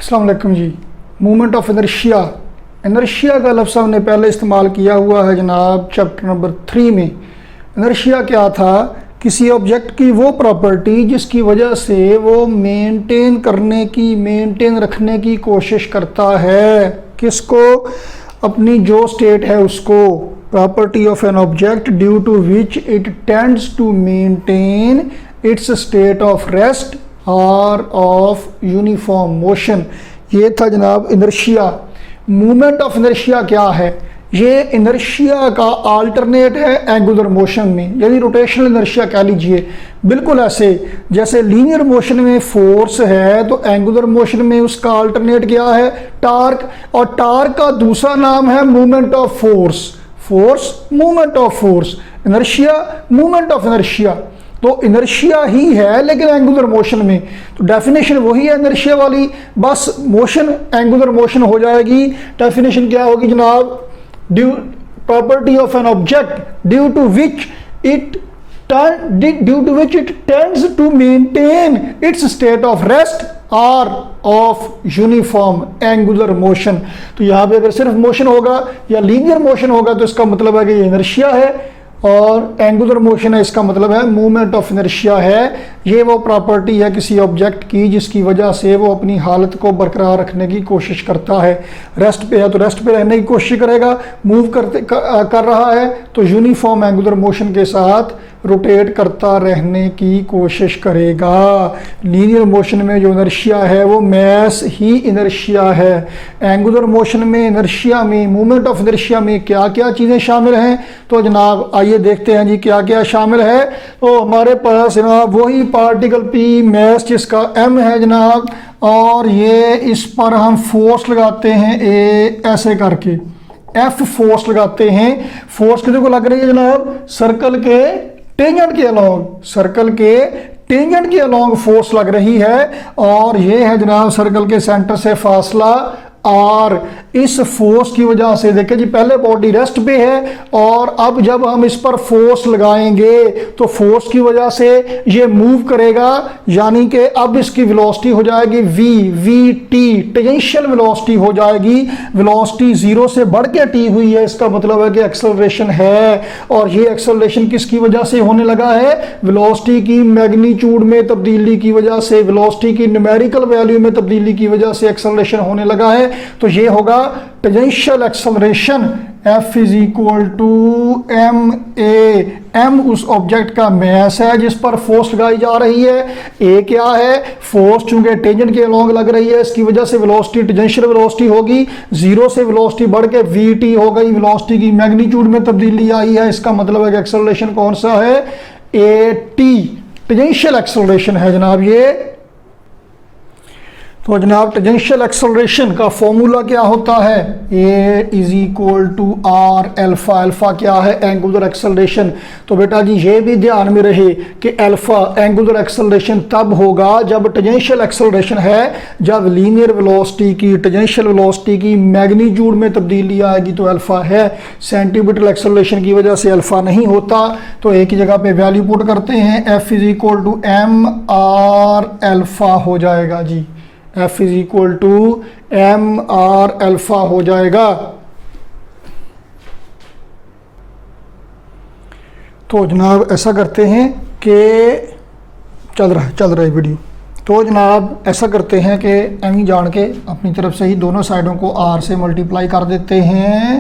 अस्सलाम वालेकुम जी। Movement of inertia, inertia का लफ्ज़ हमने पहले इस्तेमाल किया हुआ है जनाब चैप्टर नंबर 3 में। इनर्शिया क्या था? किसी ऑब्जेक्ट की वो प्रॉपर्टी जिसकी वजह से वो मेंटेन रखने की कोशिश करता है। किसको? अपनी जो स्टेट है उसको। Property of an object due to which it tends to maintain its state of rest or of uniform motion. ये था जनाब इनर्शिया। मूवमेंट ऑफ इनर्शिया क्या है? ये इनर्शिया का अल्टरनेट है एंगुलर मोशन में, यानी रोटेशनल इनर्शिया कह लीजिए। बिल्कुल ऐसे जैसे लीनियर मोशन में फोर्स है तो एंगुलर मोशन में उसका अल्टरनेट क्या है? टार्क। और टार्क का दूसरा नाम है movement of force. Force movement of force, inertia movement of inertia. तो इनर्शिया ही है लेकिन एंगुलर मोशन में। तो डेफिनेशन वही है इनर्शिया वाली, बस मोशन एंगुलर मोशन हो जाएगी। डेफिनेशन क्या होगी जनाब? Property of an object due to which it tends to maintain its state of rest or of uniform angular motion. तो यहाँ पे अगर सिर्फ मोशन होगा या लीनियर मोशन होगा तो इसका मतलब है कि ये इनर्शिया है, और एंगुलर मोशन है इसका मतलब है मूवमेंट ऑफ इनर्शिया है। ये वो प्रॉपर्टी है किसी ऑब्जेक्ट की जिसकी वजह से वो अपनी हालत को बरकरार रखने की कोशिश करता है। रेस्ट पे है तो रेस्ट पे रहने की कोशिश करेगा, मूव कर रहा है तो यूनिफॉर्म एंगुलर मोशन के साथ रोटेट करता रहने की कोशिश करेगा। लीनियर मोशन में जो इनर्शिया है वो मैस ही इनर्शिया है। एंगुलर मोशन में इनर्शिया में मूवमेंट ऑफ इनर्शिया में क्या क्या चीज़ें शामिल हैं? तो जनाब आइए देखते हैं जी क्या क्या शामिल है। तो हमारे पास जनाब वही पार्टिकल पी मैस जिसका m है जनाब, और ये इस पर हम फोर्स लगाते हैं ए ऐसे करके F फोर्स लगाते हैं। फोर्स कितने को लग रही है जनाब? सर्कल के टेंजेंट के अलोंग, सर्कल के टेंजेंट के अलोंग फोर्स लग रही है। और ये है जनाब सर्कल के सेंटर से फासला और इस फोर्स की वजह से देखिए जी पहले बॉडी रेस्ट पे है और अब जब हम इस पर फोर्स लगाएंगे तो फोर्स की वजह से ये मूव करेगा, यानी कि अब इसकी वेलोसिटी हो जाएगी टी, टेंजेंशियल वेलोसिटी हो जाएगी। वेलोसिटी 0 से बढ़ के टी हुई है, इसका मतलब है कि एक्सेलरेशन है। और ये एक्सेलरेशन किसकी वजह से होने लगा है? वेलोसिटी की मैग्नीट्यूड में तब्दीली की वजह से, वेलोसिटी की न्यूमेरिकल वैल्यू में तब्दीली की वजह से एक्सेलरेशन होने लगा है। तो ये होगा tangential acceleration. F is equal to m उस ऑब्जेक्ट का मैस है जिस पर फोर्स लगाई जा रही है। a क्या है? फोर्स चूंकि टेंजेंट के अलोंग लग रही है इसकी वजह से वेलोसिटी टेंजेंशियल वेलोसिटी होगी। 0 से वेलोसिटी बढ़ के vt हो गई, वेलोसिटी की मैग्नीट्यूड में तब्दीली आई है। इसका मतलब है कि एक्सेलरेशन कौन सा है? at, टेंजेंशियल एक्सेलरेशन है जनाब ये। तो जनाब टेंजेंशियल एक्सेलरेशन का फॉर्मूला क्या होता है? A is equal to r alpha. Alpha क्या है? Angular acceleration. तो बेटा जी ये भी ध्यान में रहे कि अल्फा एंगुलर एक्सेलरेशन तब होगा जब टेंजेंशियल एक्सेलरेशन है, जब लीनियर वेलोसिटी की टेंजेंशियल वेलोसिटी की मैग्नीट्यूड में तब्दीली आएगी तो अल्फा है। सेंटीमीटर एक्सेलरेशन की वजह से अल्फा नहीं होता। तो एक ही जगह पे वैल्यू पुट करते हैं, F is equal to m r alpha हो जाएगा जी। F is equal to m r alpha हो जाएगा। तो जनाब ऐसा करते हैं कि चल रहा है वीडियो। तो जनाब ऐसा करते हैं कि एम ही जान के अपनी तरफ से ही दोनों साइडों को R से मल्टीप्लाई कर देते हैं।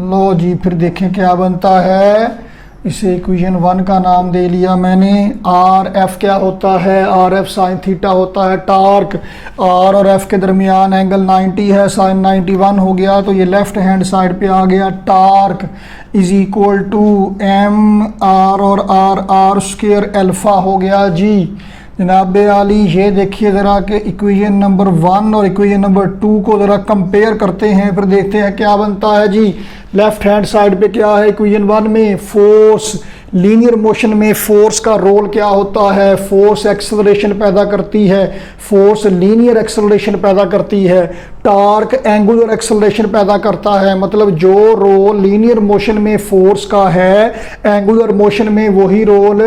लो जी फिर देखें क्या बनता है। इसे इक्वेशन 1 का नाम दे लिया मैंने। आर एफ क्या होता है? आर एफ साइन थीटा होता है। टार्क आर और एफ के दरमियान एंगल 90 है, साइन 91 हो गया। तो ये लेफ्ट हैंड साइड पे आ गया। Torque is equal to m r और आर स्क्वायर अल्फा हो गया जी। जनाब आली ये देखिए ज़रा कि इक्वेशन नंबर 1 और इक्वेशन नंबर 2 को ज़रा कंपेयर करते हैं, फिर देखते हैं क्या बनता है जी। लेफ्ट हैंड साइड पे क्या है? इक्वेशन 1 में फोर्स, लीनियर मोशन में फोर्स का रोल क्या होता है? फोर्स एक्सेलरेशन पैदा करती है, फोर्स लीनियर एक्सेलरेशन पैदा करती है। टार्क एंगुलर एक्सेलरेशन पैदा करता है। मतलब जो रोल लीनियर मोशन में फोर्स का है, एंगुलर मोशन में वही रोल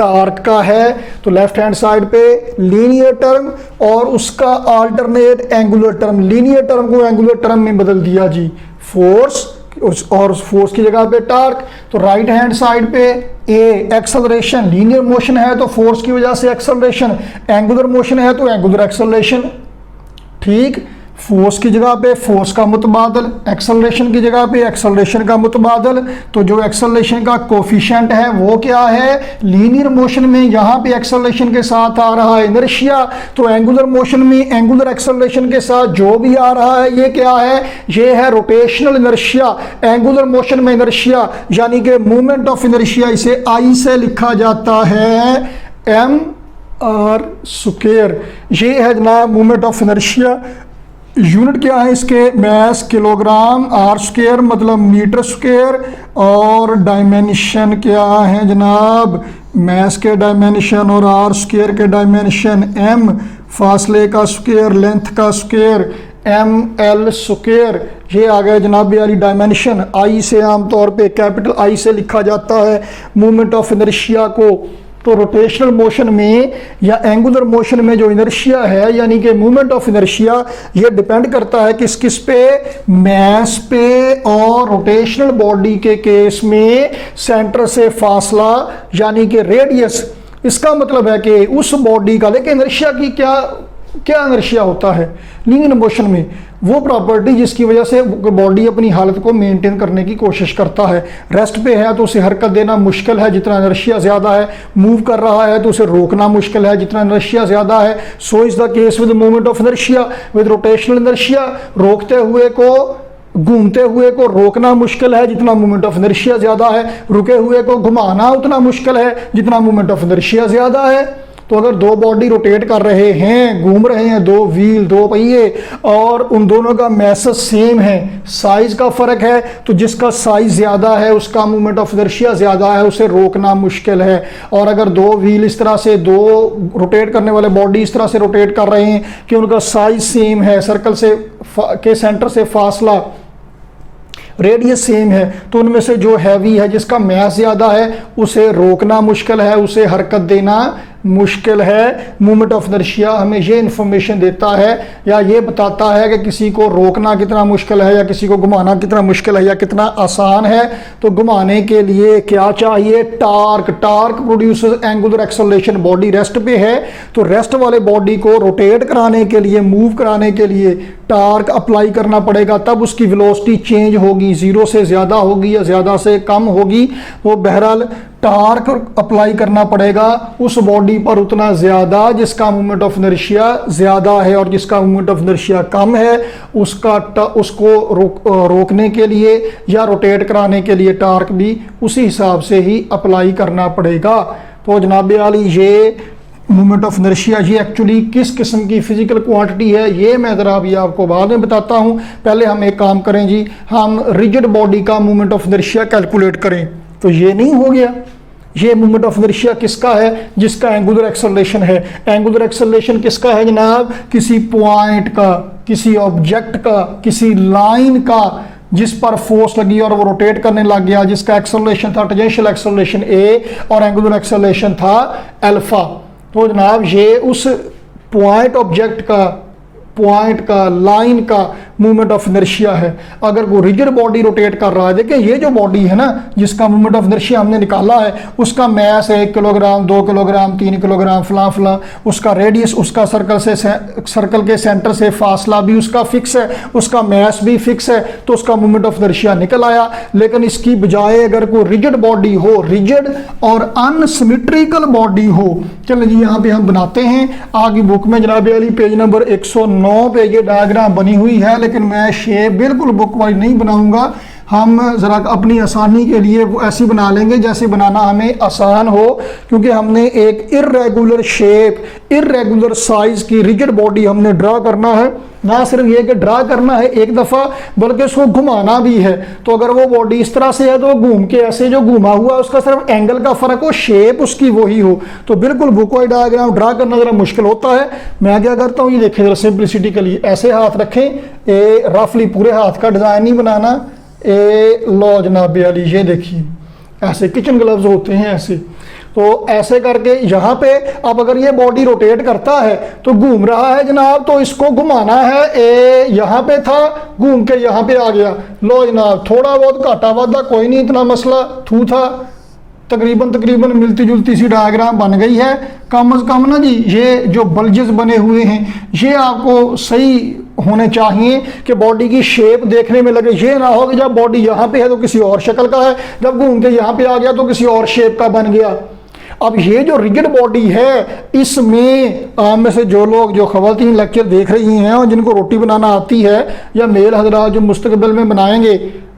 टार्क का है, तो लेफ्ट हैंड साइड पे लीनियर टर्म और उसका alternate angular term, linear term को एंगुलर टर्म में बदल दिया जी, फोर्स और फोर्स की जगह पे टार्क। तो राइट हैंड साइड पे ए एक्सेलरेशन, लीनियर मोशन है तो फोर्स की वजह से एक्सेलरेशन, एंगुलर मोशन है तो एंगुलर एक्सेलरेशन, ठीक। फोर्स की जगह पे फोर्स का मुतबादल, एक्सेलरेशन की जगह पे एक्सेलरेशन का मुतबादल। तो जो एक्सेलरेशन का कोफिशिएंट है वो क्या है, लीनियर मोशन में यहाँ पे एक्सेलरेशन के साथ आ रहा है इनर्शिया, तो एंगुलर मोशन में एंगुलर एक्सेलरेशन के साथ जो भी आ रहा है ये क्या है, ये है रोटेशनल इनर्शिया। एंगुलर मोशन में इनर्शिया यानी कि मूवमेंट ऑफ इनर्शिया, इसे आई से लिखा जाता है एम आर स्क्वायर। ये है जनाब मूवमेंट ऑफ इनर्शिया। यूनिट क्या है इसके, मैस किलोग्राम, आर स्क्वायर मतलब मीटर स्क्वायर, और डायमेंशन क्या है जनाब, मैस के डायमेंशन और आर स्क्वायर के डायमेंशन, एम फासले का स्क्वायर, लेंथ का स्क्वायर, एम एल स्क्वायर। ये आ गया जनाब वाली डायमेंशन। आई से आमतौर पे कैपिटल आई से लिखा जाता है मूवमेंट ऑफ इनर्शिया को। तो रोटेशनल मोशन में या एंगुलर मोशन में जो इनर्शिया है यानी कि मूवमेंट ऑफ इनर्शिया, ये डिपेंड करता है किस किस पे, मैस पे और रोटेशनल बॉडी के केस में सेंटर से फासला यानी कि रेडियस। इसका मतलब है कि उस बॉडी का, लेकिन इनर्शिया की क्या इनर्शिया होता है लीनियर मोशन में, वो प्रॉपर्टी जिसकी वजह से बॉडी अपनी हालत को मेंटेन करने की कोशिश करता है। रेस्ट पे है तो उसे हरकत देना मुश्किल है जितना इनर्शिया ज़्यादा है, मूव कर रहा है तो उसे रोकना मुश्किल है जितना इनर्शिया ज़्यादा है। So is the case with movement of inertia, with rotational inertia. रोकते हुए को, घूमते हुए को रोकना मुश्किल है जितना मूवमेंट ऑफ इनर्शिया ज़्यादा है, रुके हुए को घुमाना उतना मुश्किल है जितना मूवमेंट ऑफ इनर्शिया ज़्यादा है। तो अगर दो बॉडी रोटेट कर रहे हैं, घूम रहे हैं, दो व्हील, दो पहिए, और उन दोनों का मैसेज सेम है, साइज का फर्क है, तो जिसका साइज ज़्यादा है उसका मूवमेंट ऑफ इनर्शिया ज़्यादा है, उसे रोकना मुश्किल है। और अगर दो व्हील इस तरह से, दो रोटेट करने वाले बॉडी इस तरह से रोटेट कर रहे हैं कि उनका साइज सेम है, सर्कल से के सेंटर से फासला, रेडियस सेम है, तो उनमें से जो हैवी है, जिसका मैस ज़्यादा है, उसे रोकना मुश्किल है, उसे हरकत देना मुश्किल है। मूवमेंट ऑफ इनर्शिया हमें ये इंफॉर्मेशन देता है या ये बताता है कि किसी को रोकना कितना मुश्किल है या किसी को घुमाना कितना मुश्किल है या कितना आसान है। तो घुमाने के लिए क्या चाहिए, torque. Torque produces angular acceleration. Body rest पे है तो रेस्ट वाले बॉडी को रोटेट कराने के लिए, मूव कराने के लिए टार्क अप्लाई करना पड़ेगा, तब उसकी वेलोसिटी चेंज होगी, ज़ीरो से ज़्यादा होगी या ज़्यादा से कम होगी। वो बहरहाल टार्क अप्लाई करना पड़ेगा उस बॉडी पर उतना ज़्यादा जिसका मूवमेंट ऑफ इनर्शिया ज़्यादा है, और जिसका मूवमेंट ऑफ इनर्शिया कम है उसको रोकने के लिए या रोटेट कराने के लिए टार्क भी उसी हिसाब से ही अप्लाई करना पड़ेगा। तो जनाब आली ये मूवमेंट ऑफ इनर्शिया ये एक्चुअली किस किस्म की फिजिकल क्वांटिटी है ये मैं ज़रा अभी आपको बाद में बताता हूँ। पहले हम एक काम करें जी, हम रिजिड बॉडी का मूवमेंट ऑफ इनर्शिया कैलकुलेट करें। तो ये नहीं हो गया, ये मूवमेंट ऑफ इनर्शिया किसका है, जिसका एंगुलर एक्सेलरेशन है। एंगुलर एक्सेलरेशन किसका है जनाब, किसी पॉइंट का, किसी ऑब्जेक्ट का, किसी लाइन का जिस पर फोर्स लगी और वो रोटेट करने लग गया, जिसका एक्सेलरेशन था टेंजेंशियल एक्सेलरेशन ए और एंगुलर एक्सेलरेशन था अल्फा। तो जनाब ये उस पॉइंट ऑब्जेक्ट का, पॉइंट का, लाइन का मूवमेंट ऑफ इनर्शिया है। अगर वो रिजिड बॉडी रोटेट कर रहा है, देखिए ये जो बॉडी है ना जिसका मूवमेंट ऑफ इनर्शिया हमने निकाला है, उसका मैस है 1 किलोग्राम, 2 किलोग्राम, 3 किलोग्राम, फला फला, उसका रेडियस, उसका सर्कल के सेंटर से फासला भी उसका फिक्स है, उसका मैस भी फिक्स है, तो उसका मूवमेंट ऑफ इनर्शिया निकल आया। लेकिन इसकी बजाय अगर कोई रिजिड बॉडी हो, रिजिड और अनसिमेट्रिकल बॉडी हो, चलिए जी यहाँ पे हम बनाते हैं आगे बुक में जनाब अली पेज नंबर 109 पे ये डायग्राम बनी हुई है, लेकिन मैं शेप बिल्कुल बुक वाइज नहीं बनाऊंगा। हम ज़रा अपनी आसानी के लिए वो ऐसी बना लेंगे जैसे बनाना हमें आसान हो, क्योंकि हमने एक इर्रेगुलर शेप, इर्रेगुलर साइज की रिजिड बॉडी हमने ड्रा करना है। ना सिर्फ ये कि ड्रा करना है एक दफ़ा, बल्कि उसको घुमाना भी है। तो अगर वो बॉडी इस तरह से है तो घूम के ऐसे जो घुमा हुआ है उसका सिर्फ एंगल का फ़र्क हो, शेप उसकी वही हो, तो बिल्कुल बुक वाइज डायग्राम ड्रा करना ज़रा मुश्किल होता है। मैं क्या करता हूँ, ये देखें ज़रा सिंपलिसिटी के लिए ऐसे हाथ रखें, ए रफली पूरे हाथ का डिज़ाइन नहीं बनाना, ए लो जनाब अली ये देखिए ऐसे किचन ग्लव्स होते हैं ऐसे। तो ऐसे करके यहाँ पे अब अगर ये बॉडी रोटेट करता है तो घूम रहा है जनाब, तो इसको घुमाना है, ए यहाँ पे था घूम के यहाँ पे आ गया। लो जनाब थोड़ा बहुत घाटा वादा कोई नहीं, इतना मसला थू था, तकरीबन मिलती जुलती सी डायग्राम बन गई है। कम से कम ना जी ये जो बल्जेस बने हुए हैं ये आपको सही होने चाहिए कि बॉडी की शेप देखने में लगे, ये ना हो कि जब बॉडी यहाँ पे है तो किसी और शक्ल का है, जब घूम के यहाँ पे आ गया तो किसी और शेप का बन गया। अब ये जो रिजिड बॉडी है इसमें आम में से जो लोग जो ख़वातीन लेक्चर देख रही हैं और जिनको रोटी बनाना आती है या मेल हजरात जो मुस्तकबिल में बनाएंगे,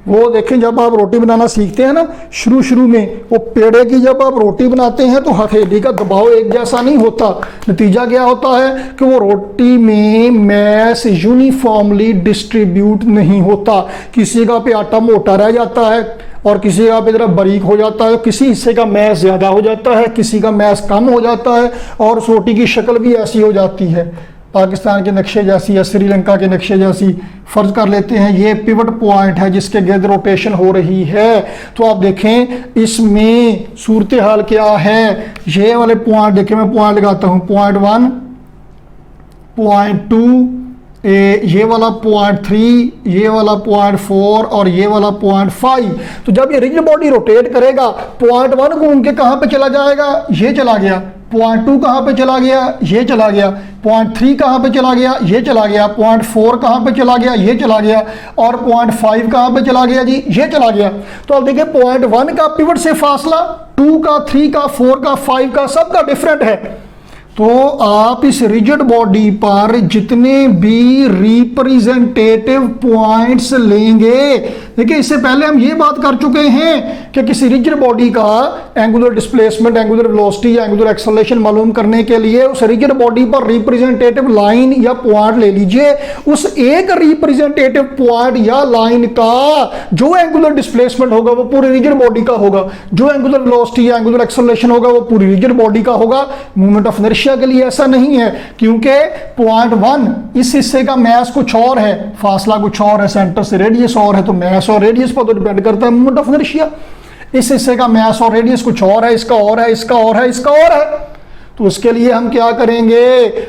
वो देखें जब आप रोटी बनाना सीखते हैं ना शुरू में, वो पेड़े की जब आप रोटी बनाते हैं तो हथेली का दबाव एक जैसा नहीं होता। नतीजा क्या होता है कि वो रोटी में मैस यूनिफॉर्मली डिस्ट्रीब्यूट नहीं होता, किसी का पे आटा मोटा रह जाता है और किसी का पे जरा बारीक हो जाता है, किसी हिस्से का मैस ज़्यादा हो जाता है, किसी का मैस कम हो जाता है और उस रोटी की शक्ल भी ऐसी हो जाती है पाकिस्तान के नक्शे जैसी या श्रीलंका के नक्शे जैसी। फर्ज कर लेते हैं ये पिवट पॉइंट है जिसके गिर्द रोटेशन हो रही है, तो आप देखें इसमें सूरत हाल क्या है। ये वाले पॉइंट देखें, मैं पॉइंट लगाता हूँ, पॉइंट 1, पॉइंट 2, ये वाला पॉइंट 3, ये वाला पॉइंट 4 और ये वाला पॉइंट 5। तो जब ये रिजिड बॉडी रोटेट करेगा पॉइंट 1 घूम के कहाँ पे चला जाएगा, ये चला गया। पॉइंट 2 कहाँ पे चला गया, ये चला गया। पॉइंट 3 कहाँ पे चला गया, ये चला गया। पॉइंट 4 कहाँ पे चला गया, ये चला गया। और पॉइंट 5 कहाँ पे चला गया जी, ये चला गया। तो अब देखिए पॉइंट 1 का पिवट से फासला 2 का, 3 का, 4 का, 5 का सबका डिफरेंट है। तो आप इस रिजिड बॉडी पर जितने भी रिप्रेजेंटेटिव पॉइंट्स लेंगे, देखिए इससे पहले हम ये बात कर चुके हैं कि किसी रिजिड बॉडी का एंगुलर डिस्प्लेसमेंट, एंगुलर वेलोसिटी या एंगुलर एक्सेलरेशन मालूम करने के लिए उस रिजिड बॉडी पर रिप्रेजेंटेटिव लाइन या पॉइंट ले लीजिए। उस एक रिप्रेजेंटेटिव पॉइंट या लाइन का जो एंगुलर डिस्प्लेसमेंट होगा वो पूरी रिजिड बॉडी का होगा, जो एंगुलर वेलोसिटी या एंगुलर एक्सेलरेशन होगा वो पूरी रिजिड बॉडी का होगा। मूवमेंट ऑफ इनर्शिया के लिए ऐसा नहीं है, क्योंकि पॉइंट 1 इस हिस्से का मैस कुछ और है, फासला कुछ और है, सेंटर से रेडियस और है, तो मैस और रेडियस पर तो डिपेंड करता है मूवमेंट ऑफ इनर्शिया। इस हिस्से का मैस और रेडियस कुछ और है, इसका और है, इसका और है, इसका और है। तो उसके लिए हम क्या करेंगे,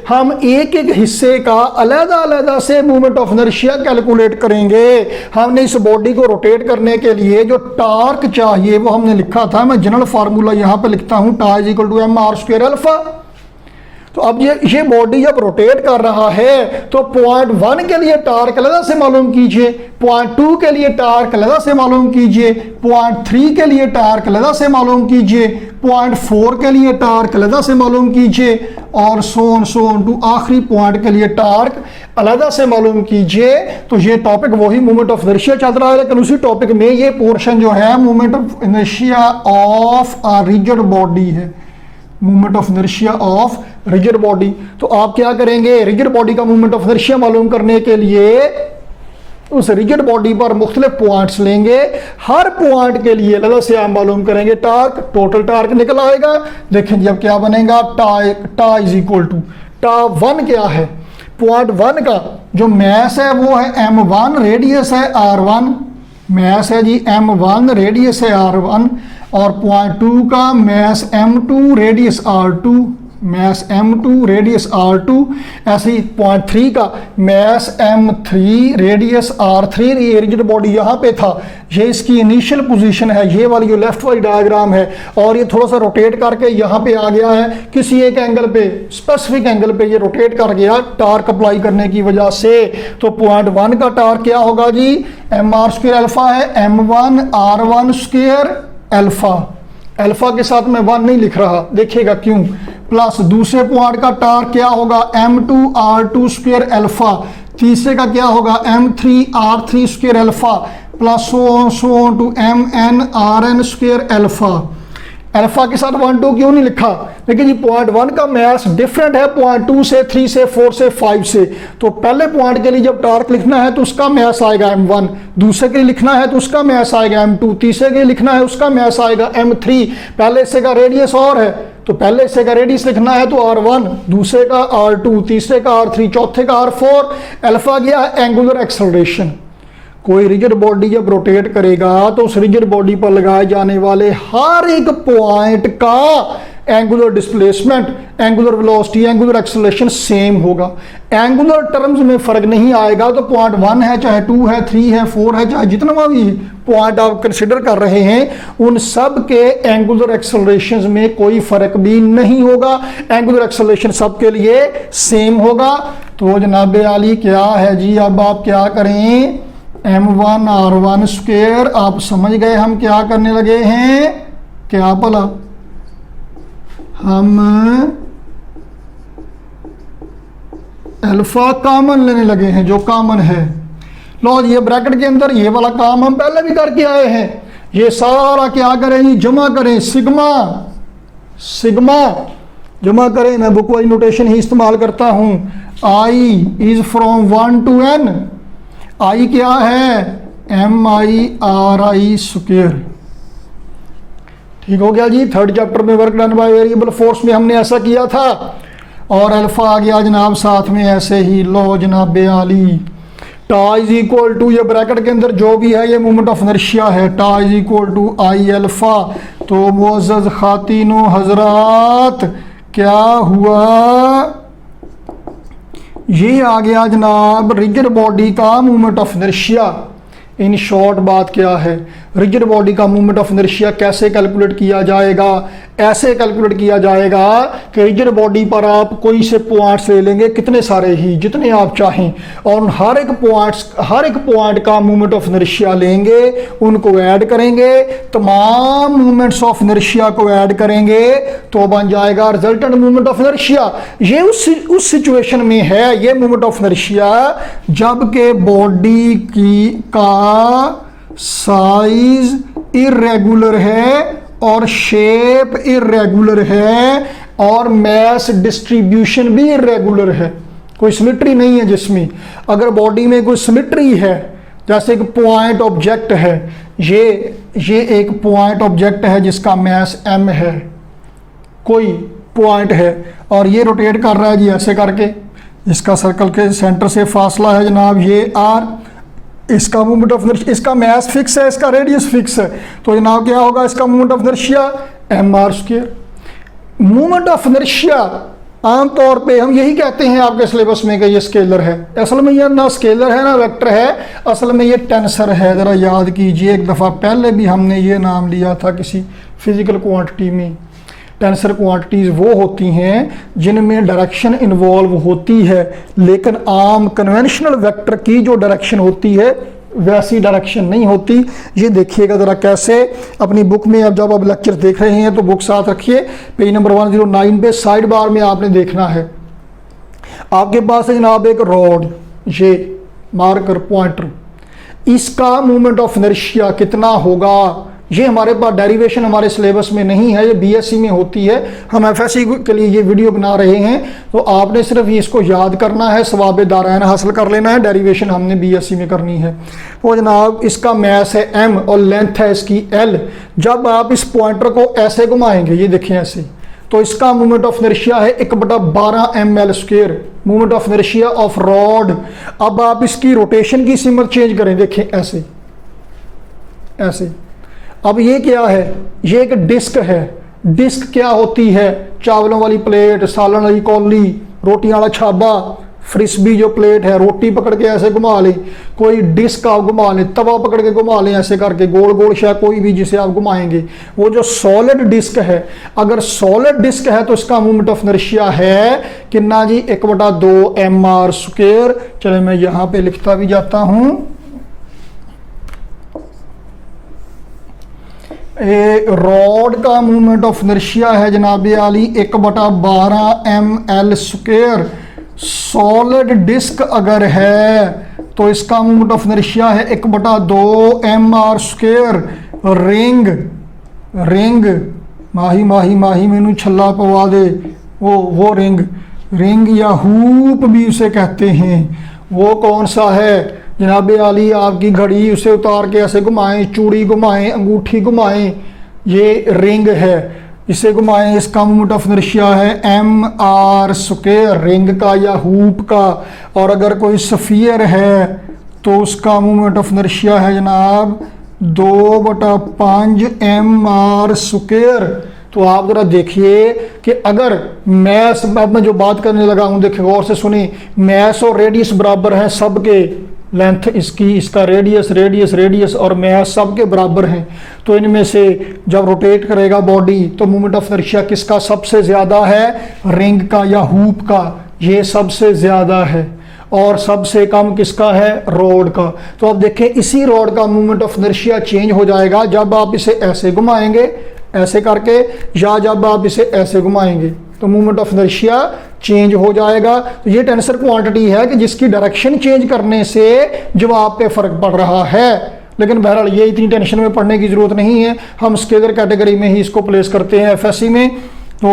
हम एक एक हिस्से का अलग अलग से मूवमेंट ऑफ इनर्शिया कैलकुलेट करेंगे। हमने इस बॉडी को रोटेट करने के लिए जो टार्क चाहिए वो हमने लिखा था, मैं जनरल फार्मूला यहां पे लिखता हूं, टा is equal to mr² alpha. तो अब ये बॉडी जब रोटेट कर रहा है तो पॉइंट 1 के लिए टार्क अलग से मालूम कीजिए, पॉइंट 2 के लिए टार्क अलग से मालूम कीजिए, पॉइंट 3 के लिए टार्क अलग से मालूम कीजिए, पॉइंट 4 के लिए टार्क अलग से मालूम कीजिए और सोन टू आखिरी पॉइंट के लिए टार्क अलग से मालूम कीजिए। तो ये टॉपिक वही मूवमेंट ऑफ इनर्शिया चल रहा है, लेकिन उसी टॉपिक में ये पोर्शन जो है movement of inertia of a rigid body है, movement of inertia of rigid body. तो आप क्या करेंगे, रिजिड बॉडी का मूवमेंट ऑफ इनर्शिया मालूम करने के लिए उस रिजिड बॉडी पर मुख्तलिफ पॉइंट्स लेंगे, हर पॉइंट के लिए अलग से आप मालूम करेंगे टार्क, टोटल टार्क निकल आएगा। देखें जी अब क्या बनेगा, टा इज इक्वल टू टा 1 क्या है, पॉइंट 1 का जो मैस है वो है m1, रेडियस है r1, मैस है जी m1, रेडियस है r1, और पॉइंट 2 का mess m2, radius r2, mess m2, radius r2। ऐसे ही पॉइंट 3 का मैस m3, रेडियस r3। ये रिजिड बॉडी यहाँ पे था, ये इसकी इनिशियल पोजीशन है, ये वाली जो लेफ्ट वाली डायग्राम है, और ये थोड़ा सा रोटेट करके यहाँ पे आ गया है, किसी एक एंगल पे, स्पेसिफिक एंगल पे ये रोटेट कर गया टार्क अप्लाई करने की वजह से। तो पॉइंट 1 का टार्क क्या होगा जी, mr² अल्फा है, m1 r1² अल्फा, अल्फा के साथ मैं 1 नहीं लिख रहा, देखिएगा क्यों, प्लस दूसरे पॉइंट का टार्क क्या होगा m2 r2² अल्फा, तीसरे का क्या होगा m3 r3² alpha, plus so to mn rn² alpha. Alpha के साथ 1 2 क्यों नहीं लिखा, लेकिन ये पॉइंट 1 का मैस डिफरेंट है पॉइंट 2 से, 3 से, 4 से, 5 से। तो पहले पॉइंट के लिए जब टार्क लिखना है तो उसका मैस आएगा m1, दूसरे के लिए लिखना है तो उसका मैस आएगा m2, तीसरे के लिए लिखना है उसका मैस आएगा m3। पहले हिस्से का रेडियस और है तो पहले हिस्से का रेडियस लिखना है तो r1, दूसरे का r2, तीसरे का r3, चौथे का r4। अल्फा गया है एंगुलर एक्सेलरेशन, कोई रिजिड बॉडी जब रोटेट करेगा तो उस रिजिड बॉडी पर लगाए जाने वाले हर एक पॉइंट का angular displacement, angular velocity, angular acceleration same होगा। एंगुलर टर्म्स में फर्क नहीं आएगा। तो पॉइंट 1 है, चाहे 2 है, 3 है, 4 है, चाहे जितना भी पॉइंट आप कंसिडर कर रहे हैं, उन सब के एंगुलर एक्सेलरेशन में कोई फर्क भी नहीं होगा। एंगुलर एक्सेलरेशन सबके लिए सेम होगा। तो जनाब आली क्या है जी, अब आप क्या करें, m1r1 स्क्वायर, आप समझ गए हम क्या करने लगे हैं, क्या भला, हम अल्फा कॉमन लेने लगे हैं, जो कॉमन है। लो ये ब्रैकेट के अंदर ये वाला काम हम पहले भी करके आए हैं। ये सारा क्या करें जी, जमा करें, सिग्मा सिग्मा जमा करें। मैं बुक वाइज नोटेशन ही इस्तेमाल करता हूं। I is from 1 to n, आई क्या है, MI/RI स्क्वायर। ठीक हो गया जी। थर्ड चैप्टर में work done by variable force में हमने ऐसा किया था, और अल्फा आ गया जनाब साथ में ऐसे ही। लो जनाब आली, टा इज इक्वल टू, ये ब्रैकेट के अंदर जो भी है ये मोमेंट ऑफ इनर्शिया है, tau is equal to I alpha. तो मुअज़्ज़ज़ खातिनो हजरात, क्या हुआ, ये आ गया जनाब रिजिड बॉडी का moment of inertia. In short बात क्या है, रिजिड बॉडी का मोमेंट ऑफ इनर्शिया कैसे कैलकुलेट किया जाएगा, ऐसे कैलकुलेट किया जाएगा कि रिजिड बॉडी पर आप कोई से पॉइंट्स ले लेंगे, कितने सारे ही, जितने आप चाहें, और हर एक पॉइंट का मोमेंट ऑफ इनर्शिया लेंगे, उनको ऐड करेंगे, तमाम मोमेंट्स ऑफ इनर्शिया को ऐड करेंगे, तो बन जाएगा रिजल्टेंट मोमेंट ऑफ इनर्शिया। ये उस सिचुएशन में है ये मोमेंट ऑफ इनर्शिया जबकि बॉडी का साइज इर्रेगुलर है और शेप इर्रेगुलर है और मैस डिस्ट्रीब्यूशन भी इर्रेगुलर है, कोई सिमेट्री नहीं है जिसमें। अगर बॉडी में कोई सिमेट्री है, जैसे एक पॉइंट ऑब्जेक्ट है, ये एक पॉइंट ऑब्जेक्ट है जिसका मैस m है, कोई पॉइंट है और ये रोटेट कर रहा है जी ऐसे करके, इसका सर्कल के सेंटर से फासला है जनाब ये r, इसका मोमेंट ऑफ इनर्शिया, इसका मैस फिक्स है, इसका रेडियस फिक्स है, तो जनाब क्या होगा, इसका moment of inertia mr square. Moment of inertia आमतौर पे हम यही कहते हैं आपके सिलेबस में कि ये स्केलर है, असल में ये ना स्केलर है ना वेक्टर है, असल में ये टेंसर है। ज़रा याद कीजिए, एक दफ़ा पहले भी हमने ये नाम लिया था किसी फिजिकल क्वांटिटी में। टेंसर क्वांटिटीज़ वो होती हैं जिनमें डायरेक्शन इन्वॉल्व होती है, लेकिन आम कन्वेंशनल वेक्टर की जो डायरेक्शन होती है वैसी डायरेक्शन नहीं होती। ये देखिएगा ज़रा कैसे अपनी बुक में, अब जब आप लेक्चर देख रहे हैं तो बुक साथ रखिए, पेज नंबर 109 पे साइड बार में आपने देखना है, आपके पास है जनाब एक रॉड, ये मार्कर पॉइंटर, इसका मोमेंट ऑफ इनर्शिया कितना होगा, ये हमारे पास डेरिवेशन हमारे सिलेबस में नहीं है, ये बीएससी में होती है, हम एफएससी के लिए ये वीडियो बना रहे हैं, तो आपने सिर्फ ये इसको याद करना है, सवाब दारायन हासिल कर लेना है, डेरिवेशन हमने बीएससी में करनी है। तो जनाब इसका मैस है m और लेंथ है इसकी l। जब आप इस पॉइंटर को ऐसे घुमाएंगे, ये देखें ऐसे, तो इसका मोमेंट ऑफ इनर्शिया है 1/12 ml square, moment of inertia of rod. अब आप इसकी रोटेशन की सिमत चेंज करें, देखें ऐसे ऐसे। अब ये क्या है, ये एक डिस्क है। डिस्क क्या होती है, चावलों वाली प्लेट, सालन वाली कौली, रोटियां वाला छाबा, फ्रिस्बी जो प्लेट है, रोटी पकड़ के ऐसे घुमा लें, कोई डिस्क आप घुमा लें, तवा पकड़ के घुमा लें ऐसे करके, गोल गोल शायद कोई भी जिसे आप घुमाएंगे, वो जो सॉलिड डिस्क है, अगर सॉलिड डिस्क है तो इसका मोमेंट ऑफ इनर्शिया है कितना जी, 1/2 mr स्क्वायर। चले मैं यहाँ पे लिखता भी जाता हूँ, रॉड का मोमेंट ऑफ इनर्शिया है जनाब आली 1/12 ml स्क्वायर। सॉलिड डिस्क अगर है तो इसका मोमेंट ऑफ इनर्शिया है 1/2 mr स्क्वायर। रिंग माही मैनू छल्ला पवा दे, वो रिंग या हूप भी उसे कहते हैं, वो कौन सा है जनाब आली, आपकी घड़ी, उसे उतार के ऐसे घुमाएं, चूड़ी घुमाएं, अंगूठी घुमाएं, ये रिंग है, इसे घुमाएं, इसका मोमेंट ऑफ इनर्शिया है mr स्क्वायर, रिंग का या हूप का। और अगर कोई स्फीयर है तो उसका मोमेंट ऑफ इनर्शिया है जनाब 2/5 mr²। तो आप जरा देखिए कि अगर मैस, अब मैं जो बात करने लगा हूं देखिए गौर से सुनी, मैस और रेडियस बराबर हैं सबके, लेंथ इसकी, इसका रेडियस रेडियस रेडियस और मैस सबके बराबर हैं, तो इनमें से जब रोटेट करेगा बॉडी तो मोमेंट ऑफ इनर्शिया किसका सबसे ज़्यादा है, रिंग का या हूप का, ये सबसे ज़्यादा है, और सबसे कम किसका है, रोड का। तो अब देखें इसी रोड का मोमेंट ऑफ इनर्शिया चेंज हो जाएगा जब आप इसे ऐसे घुमाएंगे, ऐसे करके, या जब आप इसे ऐसे घुमाएंगे तो मोमेंट ऑफ इनर्शिया चेंज हो जाएगा। तो ये टेंसर क्वांटिटी है कि जिसकी डायरेक्शन चेंज करने से जवाब पे फर्क पड़ रहा है। लेकिन बहरहाल ये इतनी टेंशन में पढ़ने की जरूरत नहीं है, हम स्केलर कैटेगरी में ही इसको प्लेस करते हैं एफएससी में। तो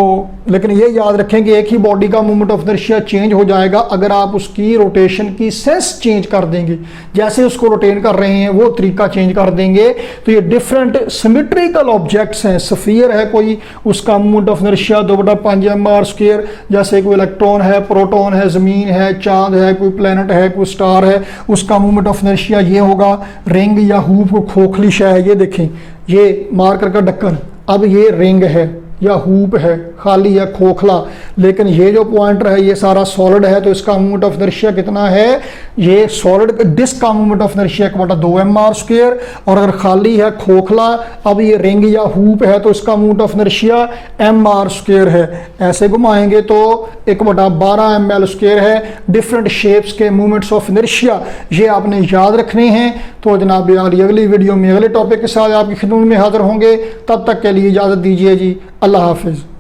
लेकिन ये याद रखें कि एक ही बॉडी का मोमेंट ऑफ इनर्शिया चेंज हो जाएगा अगर आप उसकी रोटेशन की सेंस चेंज कर देंगे, जैसे उसको रोटेट कर रहे हैं वो तरीका चेंज कर देंगे। तो ये डिफरेंट सिमेट्रिकल ऑब्जेक्ट्स हैं, सफियर है कोई, उसका मोमेंट ऑफ इनर्शिया 2/5 mr², जैसे कोई इलेक्ट्रॉन है, प्रोटॉन है, ज़मीन है, चांद है, कोई प्लेनेट है, कोई स्टार है, उसका मोमेंट ऑफ इनर्शिया ये होगा। रिंग या हूप खोखली शय है, ये देखें ये मार्कर का ढक्कन, अब ये रिंग है या हूप है, खाली है, खोखला, लेकिन ये जो पॉइंटर है ये सारा सॉलिड है, तो इसका मोमेंट ऑफ इनर्शिया कितना है, ये सॉलिड डिस्क का मोमेंट ऑफ इनर्शिया 1/2 mr², और अगर खाली है, खोखला, अब ये रिंग या हूप है तो इसका मोमेंट ऑफ इनर्शिया mr² है। ऐसे घुमाएंगे तो 1/12 ml² है। डिफरेंट शेप्स के मोमेंट्स ऑफ इनर्शिया ये आपने याद रखने हैं। तो जनाब अगली वीडियो में अगले टॉपिक के साथ आपकी खिदमत में हाजिर होंगे, तब तक के लिए इजाज़त दीजिए जी, अल्लाह हाफिज़।